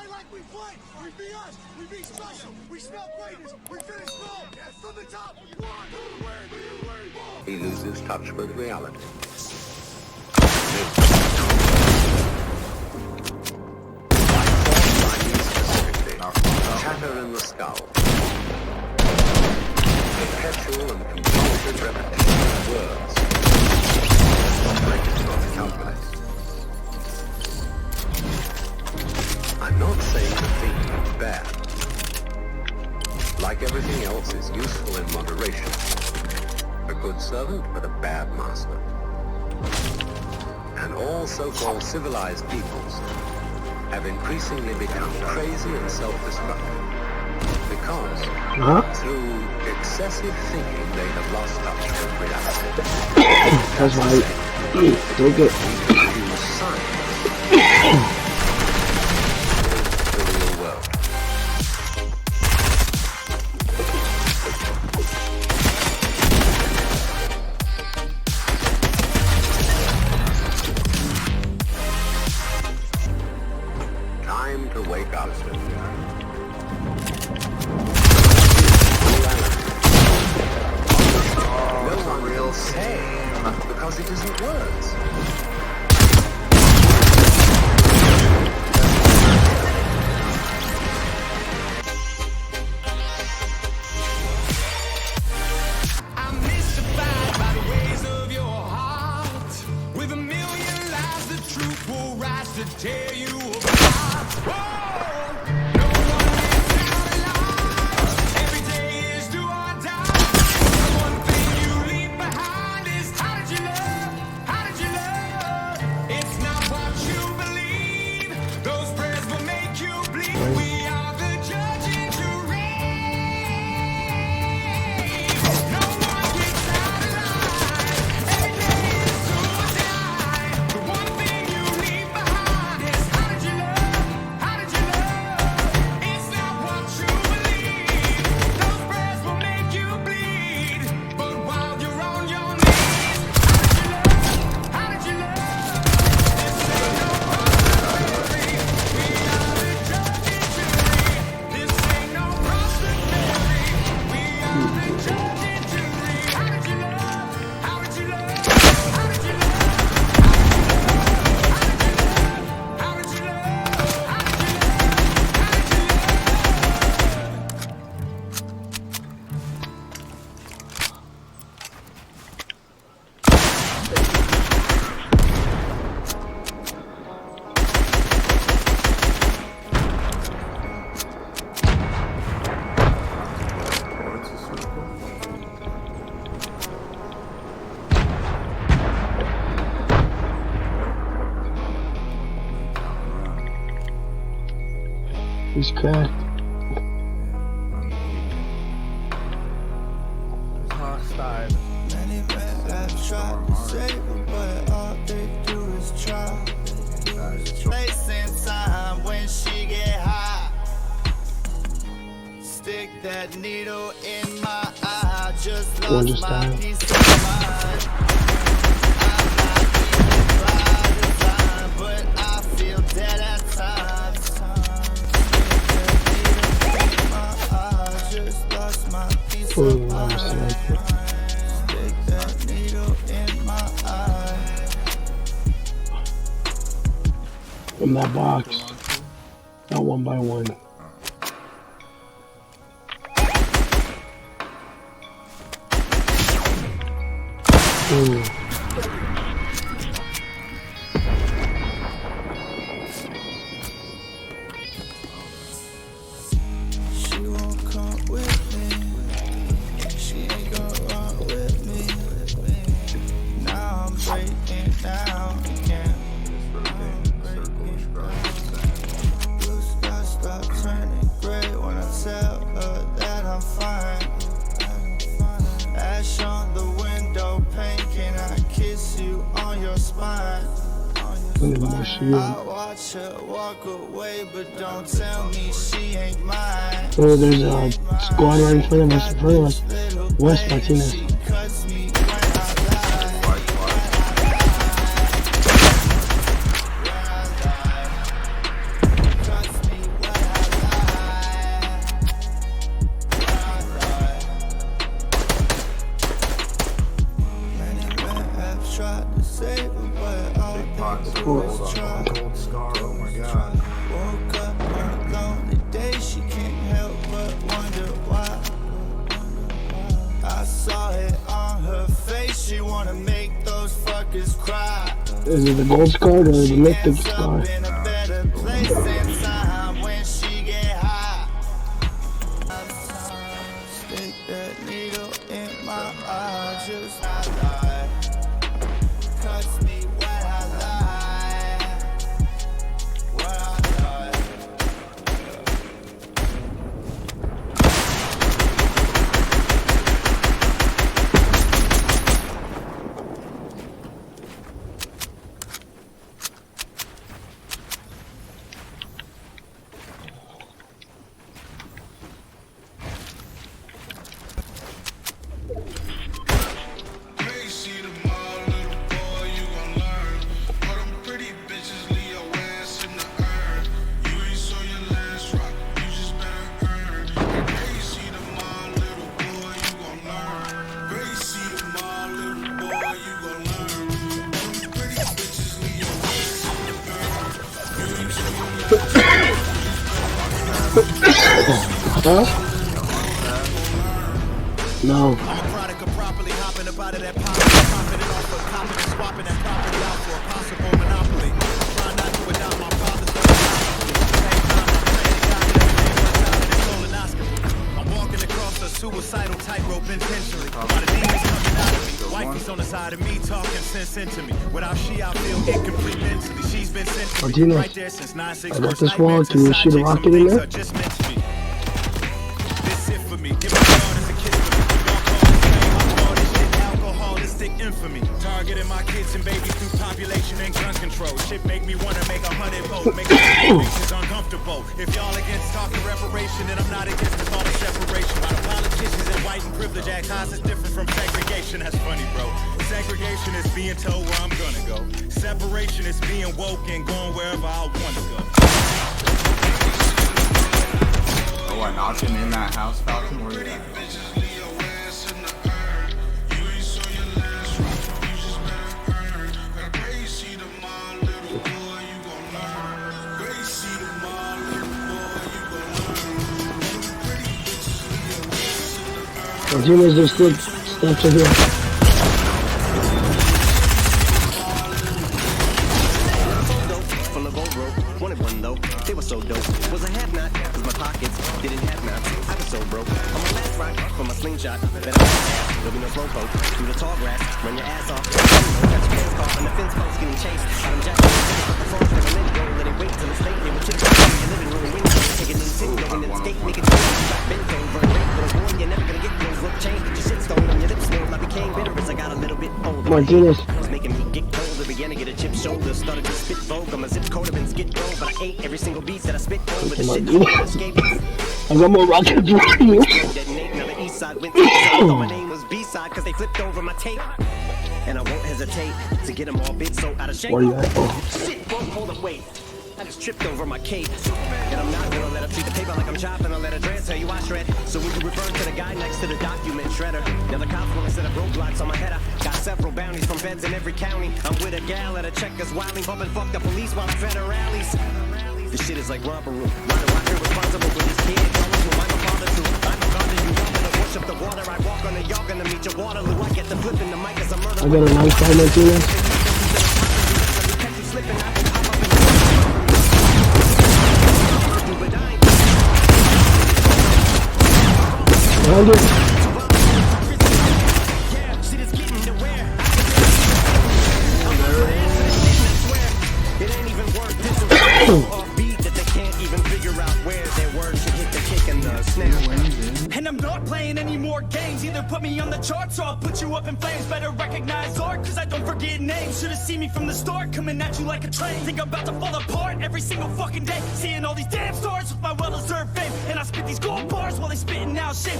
Fight like we fight. We be us. We be special. We smell greatness. We finish strong. From the top. He loses touch with reality. Chatter in the skull. Perpetual and compulsive repetition of words. Difficult to calculate. I'm not saying the thing is bad. Like everything else, is useful in moderation. A good servant, but a bad master. And all so-called civilized peoples have increasingly become crazy and self-destructive because through excessive thinking they have lost touch with reality. That's right. Don't get the real world. Time to wake up. No one will say because it isn't words. I'm mystified by the ways of your heart. With a million lies, the truth will rise to tear you apart. Whoa! No one lives out alive. Every day is do or die. The one thing you leave behind is how did you love? How did you love? It's not what you believe. Those prayers will make you bleed. We are the judge and jury. No one gets out alive. Every day is do or die. The one thing you leave behind is how did you love? How did you love? It's not what you believe. Those prayers will make you bleed. But while you're on your knees, how did you love? This ain't no prosperity. We are the judge and jury. This ain't no prosperity. We are the judge and jury. How did you love? How did you love? How did you love? How did you love? How did you love? He's cracked. Many men have tried to save her, but all they do is try. Place in time when she get high. Stick that needle in my eye. Just lost my peace of mind. I'm not even by design, but I feel dead at times. Just lost my peace of mind. Stick that needle in my eye. From that box. Not one by one. Ooh. She won't come with me. She ain't gonna run with me. Now I'm breaking down again. Blue sky stop turning gray when I tell her that I'm fine. Ash on the window pane, can I kiss you on your spine? Look at my shield. I watch her walk away, but don't tell me she ain't mine. Oh, there's a squad right in front of us. West Martinez. She cuts me when I lie. Cuts me Is it the gold scar or the mythic scar? in a better place and time when she get high. Stick that needle in my eye, just cuts me where I lie. Where I lie. Huh? No. I'm a product of properly hopping up out of that poverty, profiting off of copping and swapping that property out for a possible monopoly. Try not to adopt my father's I'm walking across a suicidal tightrope intentionally. While the demons coming out of me, wifey's on the side of me talking sense into me. Without she, I feel incomplete mentally. She's been sent to me right there since 9/6. I got this wall. Can you shoot a rocket in there? Just meant to be. This it for me. Give my God as a kiss for me. Walk on this flame. I call this shit alcoholistic infamy. Targeting my kids and babies through population and gun control. Shit make me wanna make 100 votes. Make situations uncomfortable. If y'all against talking reparation, then I'm not against the thought of separation. While the politicians and white and privilege act high is different from segregation. That's funny, bro. Segregation is being told where I'm gonna go. Separation is being woke and going wherever I wanna go. Oh, I knocked him in that house, Falcon. Where you at? Martinez just stood steps in here. Full of old rope, wanted one though, they were so dope. Was a have-not, cause my pockets didn't have knots. I was so broke, on my last rock, from my slingshot. Better ass, there'll be no slowpoke. Through the tall grass, run your ass off. Got your fence caught on the fence post, getting chased. Out of jacket, the phone, never let it go. Let it wait till it's late, they were chips in your living room window. Taking in tin, going in the skate, making sure you got bent over. But boy, you're never gonna get those look change. Your shit stone on your lips, smell. I became bitter as I got a little bit older. Martinez. Was making me get colder, began to get a chip shoulder. Started to spit vogue, I'm a zip code, I've been skid row. But I ate every single beat that I spit over. The shit escaped. I got more rockets for you. Detonate, now the east side went east side. Thought my name was B-side, cause they flipped over my tape. And I won't hesitate to get them all bit so out of shape. Where you at? Oh. Shit, whoa, hold up, wait. I just tripped over my cape. And I'm not gonna let her treat the paper like I'm chopping. I'll let her dress, tell you I shred. So we can refer to the guy next to the document shredder. Now the cops wanna set up roadblocks on my head. I got several bounties from feds in every county. I'm with a gal at a Checkers, wilding, bumping, fuck the police while I'm fed at rallies. This shit is like romper room. Why do I feel responsible for this kid? Who I'm a father to. I'm a god to you. I'm gonna worship the water. I walk on the y'all gonna meet your Waterloo. I get the flip in the mic as a murder. I got a nice time, Martinez. Catch you slipping, I will pop up in but I ain't 100. yeah, shit is getting to where it ain't even worth this offbeat that they can't even figure out where their words should hit the kick and the snare. And I'm not playing any more games. Either put me on the charts or I'll put you up in flames. Better recognize art, cause I don't forget names. Should've seen me from the start, coming at you like a train. Think I'm about to fall apart every single fucking day. Seeing all these damn stars with my well-deserved fame. And I spit these gold bars while they spitting out shit.